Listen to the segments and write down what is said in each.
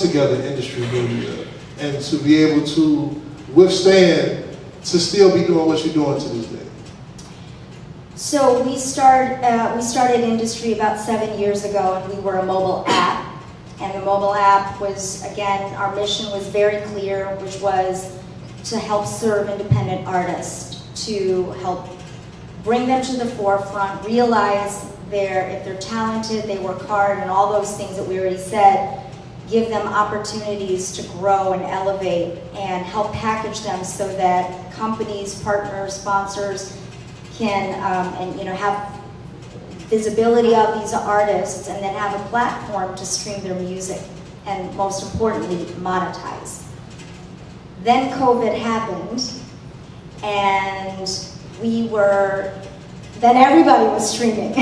together industry media and to be able to withstand, to still be doing what you're doing to this day? So we started Industry about 7 years ago, and we were a mobile app. And the mobile app was, again, our mission was very clear, which was to help serve independent artists, to help bring them to the forefront, realize if they're talented, they work hard, and all those things that we already said, give them opportunities to grow and elevate, and help package them so that companies, partners, sponsors can have visibility of these artists, and then have a platform to stream their music, and most importantly, monetize. Then COVID happened, and then everybody was streaming.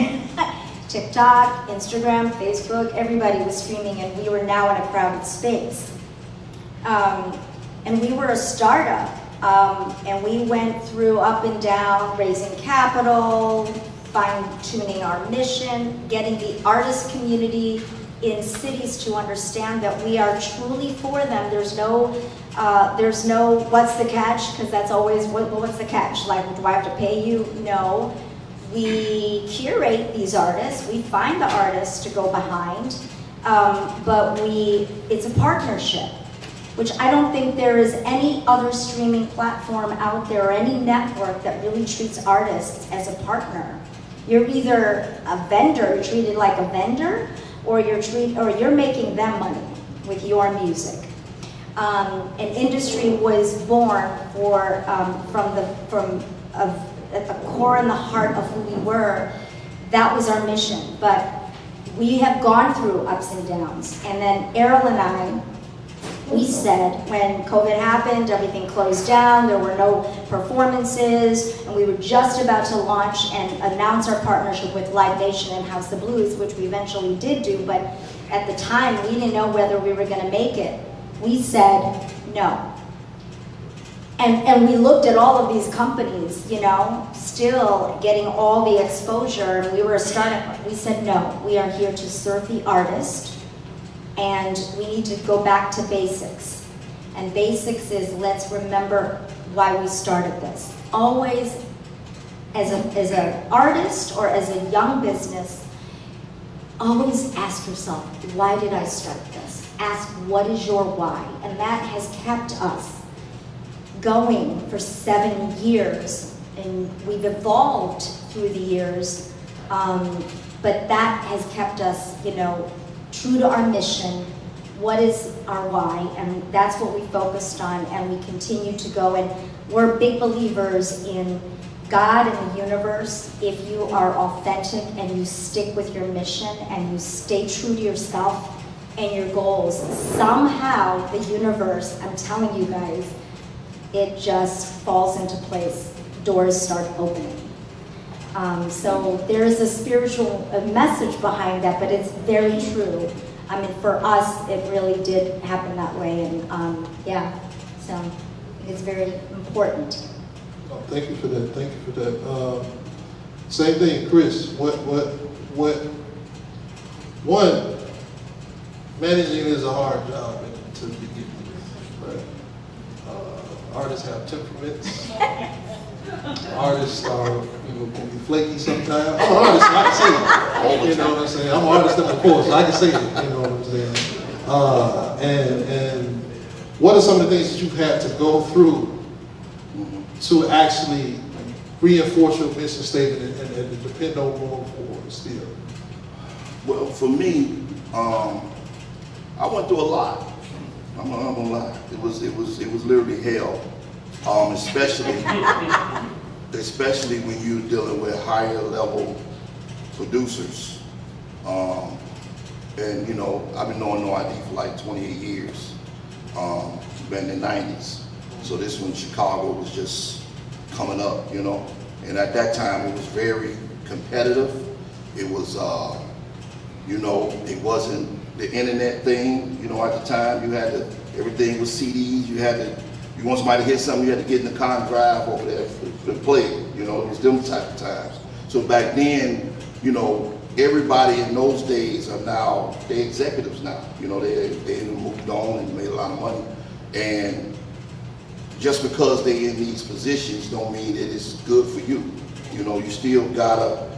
TikTok, Instagram, Facebook, everybody was streaming, and we were now in a crowded space. And we were a startup, and we went through up and down, raising capital, fine-tuning our mission, getting the artist community in cities to understand that we are truly for them. There's no what's the catch, because that's always, what's the catch? Like, do I have to pay you? No. We curate these artists, we find the artists to go behind, but it's a partnership, which I don't think there is any other streaming platform out there or any network that really treats artists as a partner. You're either a vendor, you're treated like a vendor, or you're making them money with your music. And Industry was born at the core and the heart of who we were. That was our mission. But we have gone through ups and downs. And then Errol and I, we said, when COVID happened, everything closed down, there were no performances, and we were just about to launch and announce our partnership with Live Nation and House of Blues, which we eventually did do, but at the time, we didn't know whether we were gonna make it. We said no. And we looked at all of these companies, still getting all the exposure, and we were a startup. We said no, we are here to serve the artist, and we need to go back to basics. And basics is, let's remember why we started this. Always, as an artist or as a young business, always ask yourself, why did I start this? Ask, what is your why? And that has kept us going for 7 years, and we've evolved through the years, but that has kept us, true to our mission. What is our why? And that's what we focused on, and we continue to go. And we're big believers in God and the universe. If you are authentic and you stick with your mission and you stay true to yourself and your goals, somehow the universe, I'm telling you guys, it just falls into place. Doors start opening. So there is a spiritual message behind that, but it's very true. I mean, for us, it really did happen that way, and so I think it's very important. Oh, thank you for that. Thank you for that. Same thing, Chris. One, managing is a hard job to begin with, right? Artists have temperaments. Artists can be flaky sometimes. I'm an artist, so I can say it. You know what I'm saying? I'm an artist of course, so I can say it. You know what I'm saying? And what are some of the things that you've had to go through to actually reinforce your mission statement and to depend on going forward still? Well, for me, I went through a lot. I'm not gonna lie. It was literally hell. Especially when you're dealing with higher level producers. And I've been knowing No ID for like 28 years. Been in the 90s. So this one, Chicago was just coming up, And at that time, it was very competitive. It was, it wasn't the internet thing, at the time. Everything was CDs. You want somebody to hit something, you had to get in the car and drive over there to play it. It was them type of times. So back then, everybody in those days are now, they're executives now. You know, they moved on and made a lot of money. And just because they're in these positions don't mean that it's good for you. You know, you still gotta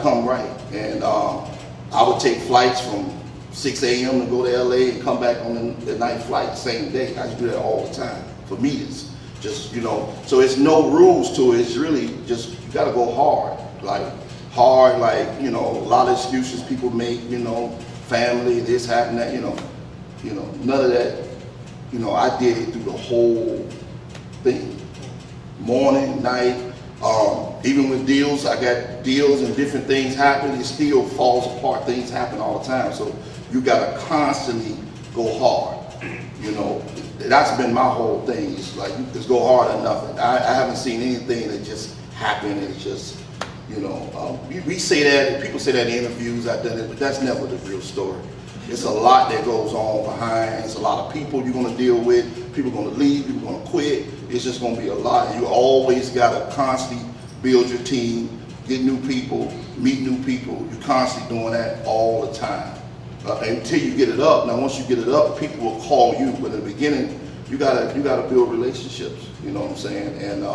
come right. And I would take flights from 6 a.m. to go to LA and come back on the night flight the same day. I used to do that all the time for meetings. Just, you know, so it's no rules to it. It's really just, you gotta go hard. Like, you know, a lot of excuses people make, you know, family, this happened, that, you know, none of that. You know, I did it through the whole thing. Morning, night, even with deals, I got deals and different things happen, it still falls apart. Things happen all the time. So you gotta constantly go hard. You know, that's been my whole thing. It's like, you just go hard or nothing. I haven't seen anything that just happened and it's just, you know, we say that, people say that in interviews, I've done it, but that's never the real story. It's a lot that goes on behind. It's a lot of people you're gonna deal with. People are gonna leave, people are gonna quit. It's just gonna be a lot. You always gotta constantly build your team, get new people, meet new people. You're constantly doing that all the time. Until you get it up. Now once you get it up, people will call you, but in the beginning, you gotta build relationships, you know what I'm saying? And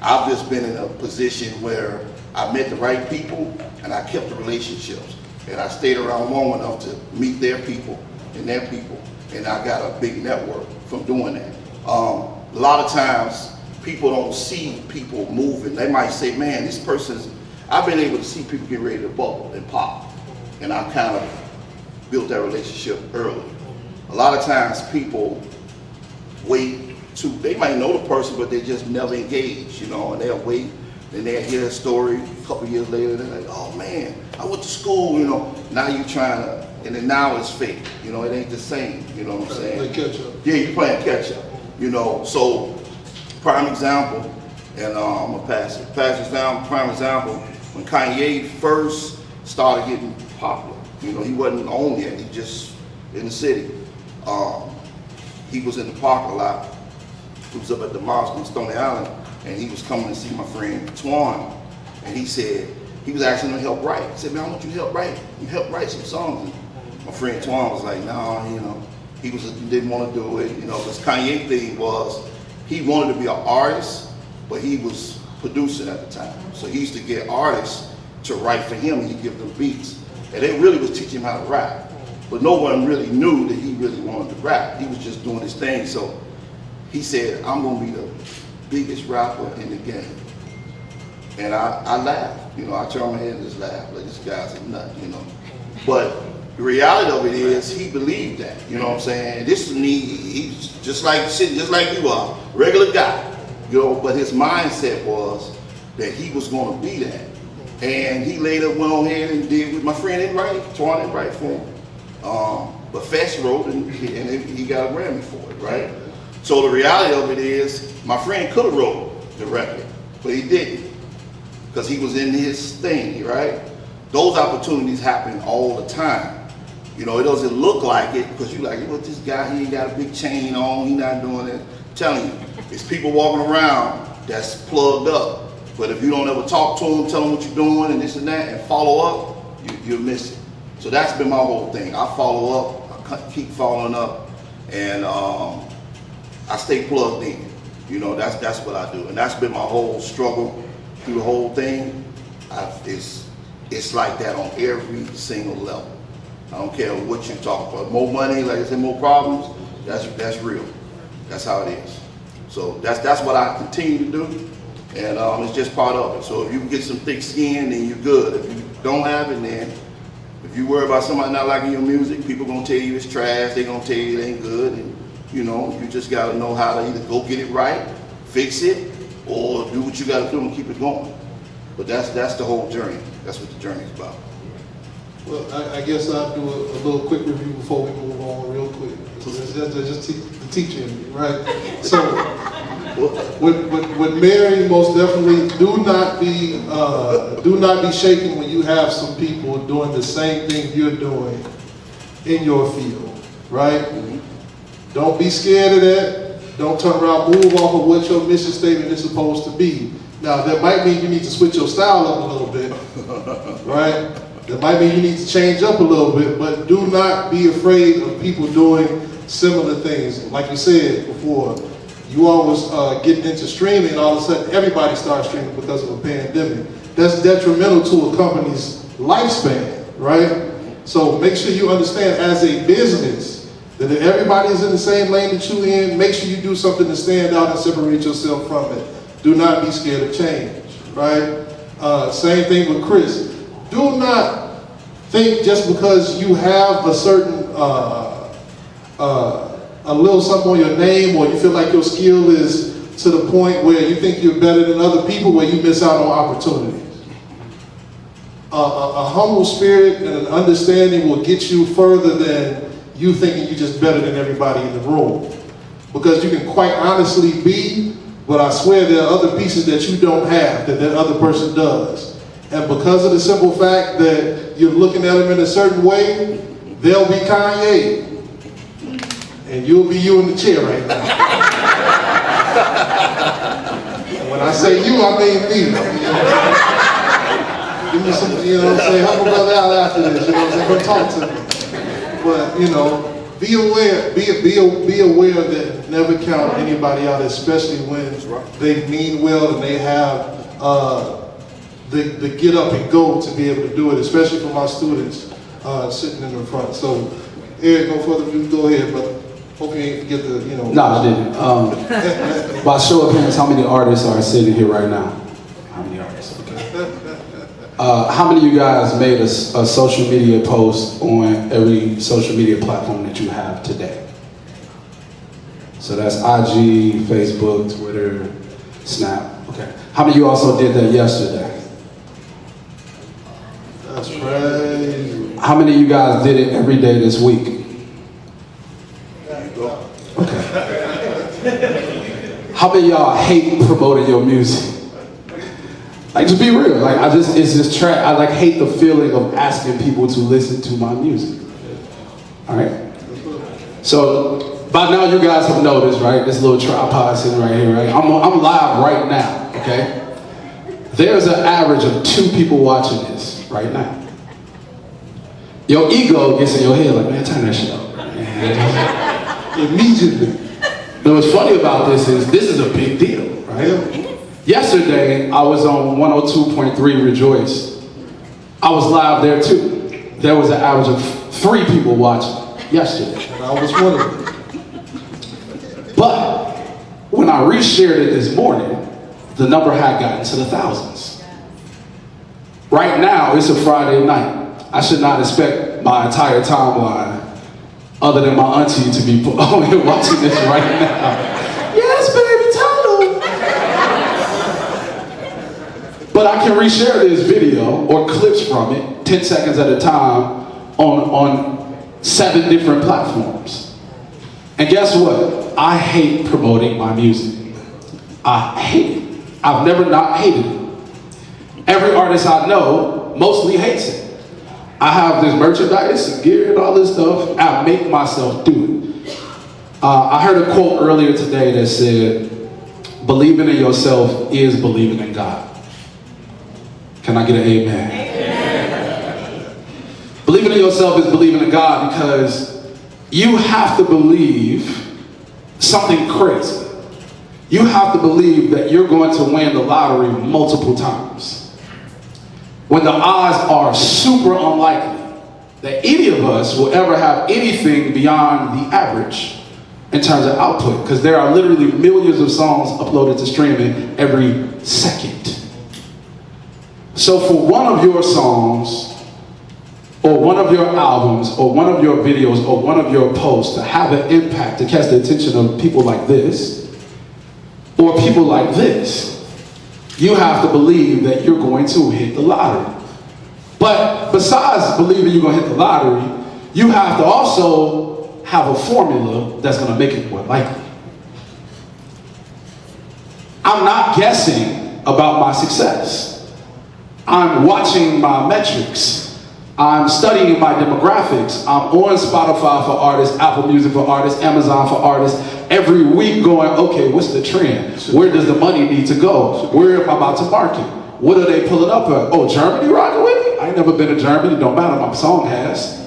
I've just been in a position where I met the right people and I kept the relationships. And I stayed around long enough to meet their people, and I got a big network from doing that. A lot of times, people don't see people moving. They might say, man, this person's, I've been able to see people get ready to bubble and pop, and I kind of built that relationship early. A lot of times, people wait to, they might know the person, but they just never engage, you know, and they'll wait. Then they'll hear a story a couple years later, they're like, oh man, I went to school, you know, now you're trying to, and then now it's fake, you know, it ain't the same, you know what I'm saying? Play catch up. Yeah, you're playing catch up, you know, so prime example, and I'm gonna pass it. Prime example, when Kanye first started getting popular, you know, he wasn't on yet, he just in the city. He was in the park a lot. He was up at the mosque on Stony Island, and he was coming to see my friend Twan, and he said, he was asking him to help write. He said, man, I want you to help write. You help write some songs. And my friend Twan was like, nah, you know, he didn't want to do it, you know, because Kanye thing was, he wanted to be an artist, but he was producing at the time. So he used to get artists to write for him, and he'd give them beats. And they really was teaching him how to rap. But no one really knew that he really wanted to rap. He was just doing his thing. So he said, I'm gonna be the biggest rapper in the game. And I laughed, you know, I turned my head and just laughed, like this guy's a nut, you know. But the reality of it is, he believed that, you know what I'm saying? This is me, he's just like you are, regular guy, you know, but his mindset was that he was gonna be that. And he later went on ahead and did with my friend didn't write, Twan didn't write for him. But Fest wrote and he got a Grammy for it, right? So the reality of it is, my friend could have wrote the record, but he didn't, because he was in his thing, right? Those opportunities happen all the time. You know, it doesn't look like it, because you're like, what, this guy, he ain't got a big chain on, he not doing it. I'm telling you, it's people walking around that's plugged up, but if you don't ever talk to them, tell them what you're doing and this and that, and follow up, you'll miss it. So that's been my whole thing. I follow up, I keep following up, and I stay plugged in. You know, that's what I do. And that's been my whole struggle through the whole thing. It's like that on every single level. I don't care what you talk about. More money, like I said, more problems, that's real. That's how it is. So that's what I continue to do. And it's just part of it. So if you can get some thick skin, then you're good. If you don't have it, then if you worry about somebody not liking your music, people gonna tell you it's trash, they gonna tell you it ain't good. And you know, you just gotta know how to either go get it right, fix it, or do what you gotta do and keep it going. But that's the whole journey. That's what the journey is about. Well, I guess I'll do a little quick review before we move on real quick. So that's just the teacher in me, right? So, with Mary, most definitely do not be shaken when you have some people doing the same thing you're doing in your field, right? Mm-hmm. Don't be scared of that. Don't turn around, move off of what your mission statement is supposed to be. Now, that might mean you need to switch your style up a little bit, right? That might mean you need to change up a little bit, but do not be afraid of people doing similar things. Like you said before, you always get into streaming, and all of a sudden everybody starts streaming because of a pandemic. That's detrimental to a company's lifespan, right? So make sure you understand as a business that if everybody's in the same lane that you in, make sure you do something to stand out and separate yourself from it. Do not be scared of change, right? Same thing with Chris. Do not think just because you have a certain a little something on your name, or you feel like your skill is to the point where you think you're better than other people, where you miss out on opportunities. A humble spirit and an understanding will get you further than you thinking you're just better than everybody in the room. Because you can quite honestly be, but I swear there are other pieces that you don't have that that other person does. And because of the simple fact that you're looking at them in a certain way, they'll be Kanye. And you'll be you in the chair right now. And when I say you, I mean me. Give me some, you know what I'm saying? Help a brother out after this, you know what I'm saying? Come talk to me. But, you know, be aware that never count anybody out, especially when they mean well and they have the get up and go to be able to do it, especially for my students sitting in the front. So, Erik, no further ado, go ahead, but hope you ain't forget the, you know. No, I didn't. By show of hands, how many artists are sitting here right now? How many artists? Okay. How many of you guys made a social media post on every social media platform that you have today? So that's IG, Facebook, Twitter, Snap. Okay. How many of you also did that yesterday? That's crazy. How many of you guys did it every day this week? Okay. How many of y'all hate promoting your music? Like, just be real. Like, it's just trash. I like hate the feeling of asking people to listen to my music. All right. So by now you guys have noticed, right? This little tripod sitting right here, right? I'm live right now. Okay. There's an average of 2 people watching this right now. Your ego gets in your head like, man, turn that shit off. Immediately. But what's funny about this is a big deal, right? Yesterday, I was on 102.3 Rejoice. I was live there too. There was an average of 3 people watching yesterday. And I was one of them. But when I reshared it this morning, the number had gotten to the thousands. Right now, it's a Friday night. I should not expect my entire timeline, other than my auntie, to be on here watching this right now. Yes, baby, tell them. But I can reshare this video or clips from it 10 seconds at a time on 7 different platforms. And guess what? I hate promoting my music. I hate it. I've never not hated it. Every artist I know mostly hates it. I have this merchandise and gear and all this stuff. I make myself do it. I heard a quote earlier today that said, believing in yourself is believing in God. Can I get an amen? Amen. Believing in yourself is believing in God, because you have to believe something crazy. You have to believe that you're going to win the lottery multiple times, when the odds are super unlikely that any of us will ever have anything beyond the average in terms of output, because there are literally millions of songs uploaded to streaming every second. So for one of your songs, or one of your albums, or one of your videos, or one of your posts to have an impact, to catch the attention of people like this, or people like this, you have to believe that you're going to hit the lottery. But besides believing you're going to hit the lottery, you have to also have a formula that's going to make it more likely. I'm not guessing about my success. I'm watching my metrics. I'm studying my demographics. I'm on Spotify for artists, Apple Music for artists, Amazon for artists, every week going, okay, what's the trend? Where does the money need to go? Where am I about to market? what are they pulling up at? Oh, Germany rocking with me? I ain't never been to Germany, don't matter, my song has.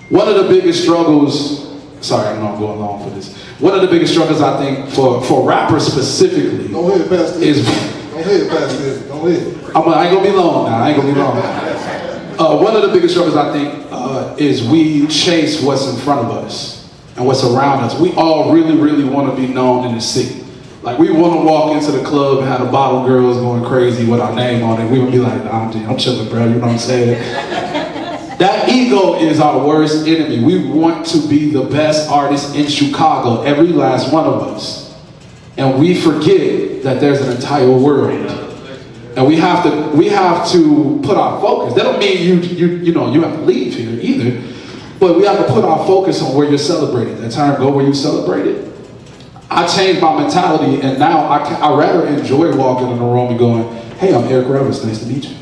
One of the biggest struggles, sorry, I know I'm going long for this. One of the biggest struggles I think for rappers specifically Go ahead, Pastor. is, Go ahead, Pastor. Go ahead. I ain't gonna be long now, one of the biggest struggles I think is we chase what's in front of us and what's around us. We all really, really want to be known in the city. Like, we want to walk into the club and have the bottle girls going crazy with our name on it. We would be like, nah, I'm chilling, bro, you know what I'm saying? That ego is our worst enemy. We want to be the best artist in Chicago, every last one of us. And we forget that there's an entire world. And we have to put our focus. That don't mean you have to leave here either. But we have to put our focus on where you're celebrated. That term, go where you celebrate it. I changed my mentality, and now I rather enjoy walking in the room and going, hey, I'm Erik, nice to meet you.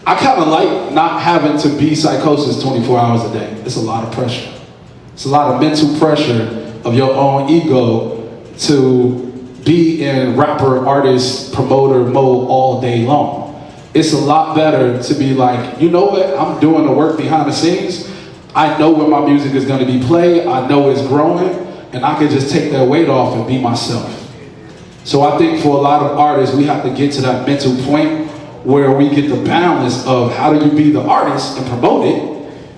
I kind of like not having to be Sycosis 24 hours a day. It's a lot of pressure. It's a lot of mental pressure of your own ego to be in rapper, artist, promoter mode all day long. It's a lot better to be like, you know what, I'm doing the work behind the scenes. I know where my music is going to be played. I know it's growing. And I can just take that weight off and be myself. So I think for a lot of artists, we have to get to that mental point where we get the balance of how do you be the artist and promote it,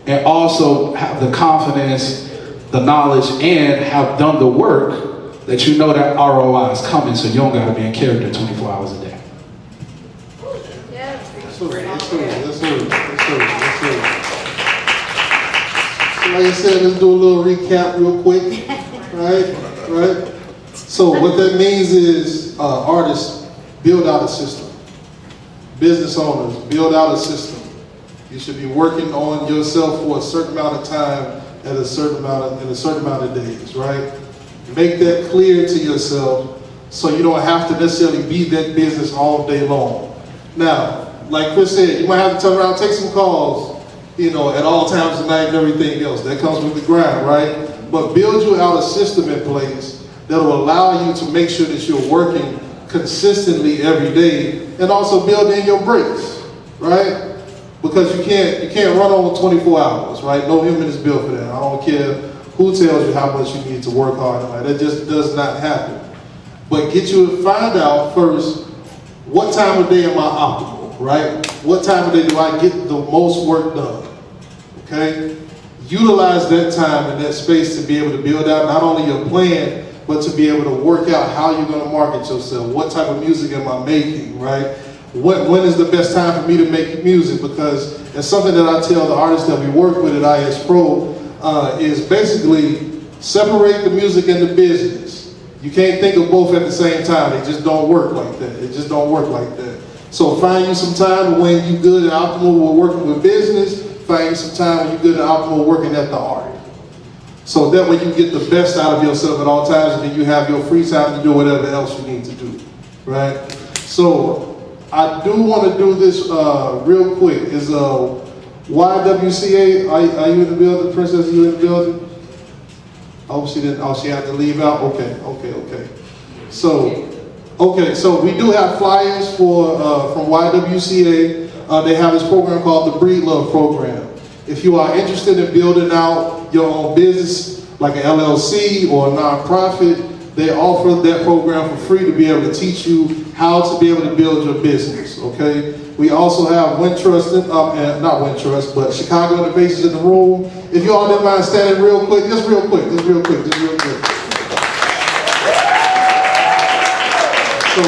and also have the confidence, the knowledge, and have done the work that you know that ROI is coming, so you don't got to be in character 24 hours a day. Yes, sir. So like I said, let's do a little recap real quick. Right? So what that means is artists, build out a system. Business owners, build out a system. You should be working on yourself for a certain amount of time at a certain amount of days, right? Make that clear to yourself so you don't have to necessarily be that business all day long. Now, like Chris said, you might have to turn around and take some calls, at all times of night and everything else. That comes with the grind, right? But build you out a system in place that will allow you to make sure that you're working consistently every day, and also build in your breaks, right? Because you can't run on 24 hours, right? No human is built for that. I don't care who tells you how much you need to work hard, right? That just does not happen. But find out first, what time of day am I optimal, right? What time of day do I get the most work done, okay? Utilize that time and that space to be able to build out not only your plan, but to be able to work out how you're going to market yourself. What type of music am I making, right? When is the best time for me to make music? Because it's something that I tell the artists that we work with at ISPRO is basically separate the music and the business. You can't think of both at the same time. They just don't work like that. It just don't work like that. So find you some time when you're good and optimal with working with business. Find you some time when you're good and optimal working at the art. So that way you get the best out of yourself at all times, and then you have your free time to do whatever else you need to do, right? So I do want to do this real quick. Is YWCA, are you in the building? Princess, are you in the building? Oh, she didn't, she had to leave out? Okay. So we do have flyers from YWCA. They have this program called the Breed Love Program. If you are interested in building out your own business, like an LLC or a nonprofit, they offer that program for free to be able to teach you how to be able to build your business, okay? We also have not Wintrust, but Chicago Innovations in the room. If you all didn't mind standing real quick. So,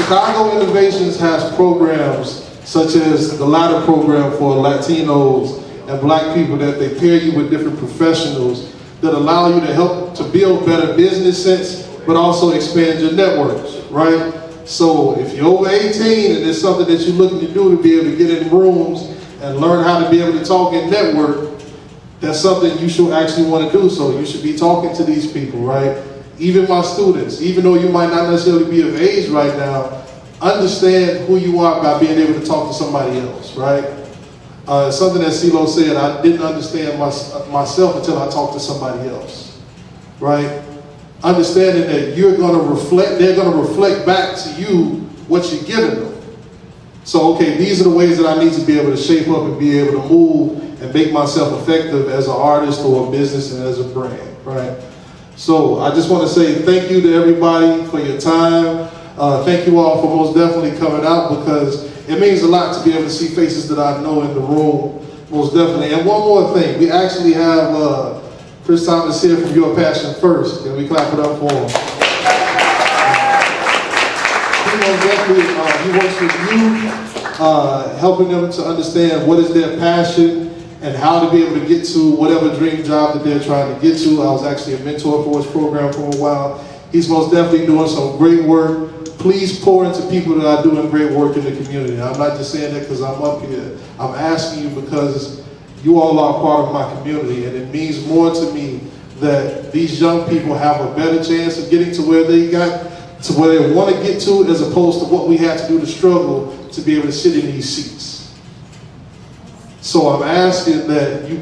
Chicago Innovations has programs such as the Ladder program for Latinos and Black people, that they pair you with different professionals that allow you to help to build better business sense, but also expand your networks, right? So if you're over 18 and there's something that you're looking to do to be able to get in rooms and learn how to be able to talk and network, that's something you should actually want to do. So you should be talking to these people, right? Even my students, even though you might not necessarily be of age right now, understand who you are by being able to talk to somebody else, right? Something that CeeLo said, I didn't understand myself until I talked to somebody else, right? Understanding that they're going to reflect back to you what you're giving them. So, okay, these are the ways that I need to be able to shape up and be able to move and make myself effective as an artist or a business and as a brand, right? So I just want to say thank you to everybody for your time. Thank you all for most definitely coming out, because it means a lot to be able to see faces that I know in the room, most definitely. And one more thing, we actually have Chris Thomas here from Your Passion First. Can we clap it up for him? He works with youth, helping them to understand what is their passion and how to be able to get to whatever dream job that they're trying to get to. I was actually a mentor for his program for a while. He's most definitely doing some great work. Please pour into people that are doing great work in the community. I'm not just saying that because I'm up here. I'm asking you because you all are part of my community, and it means more to me that these young people have a better chance of getting to where they got, to where they want to get to, as opposed to what we had to do to struggle to be able to sit in these seats. So I'm asking that you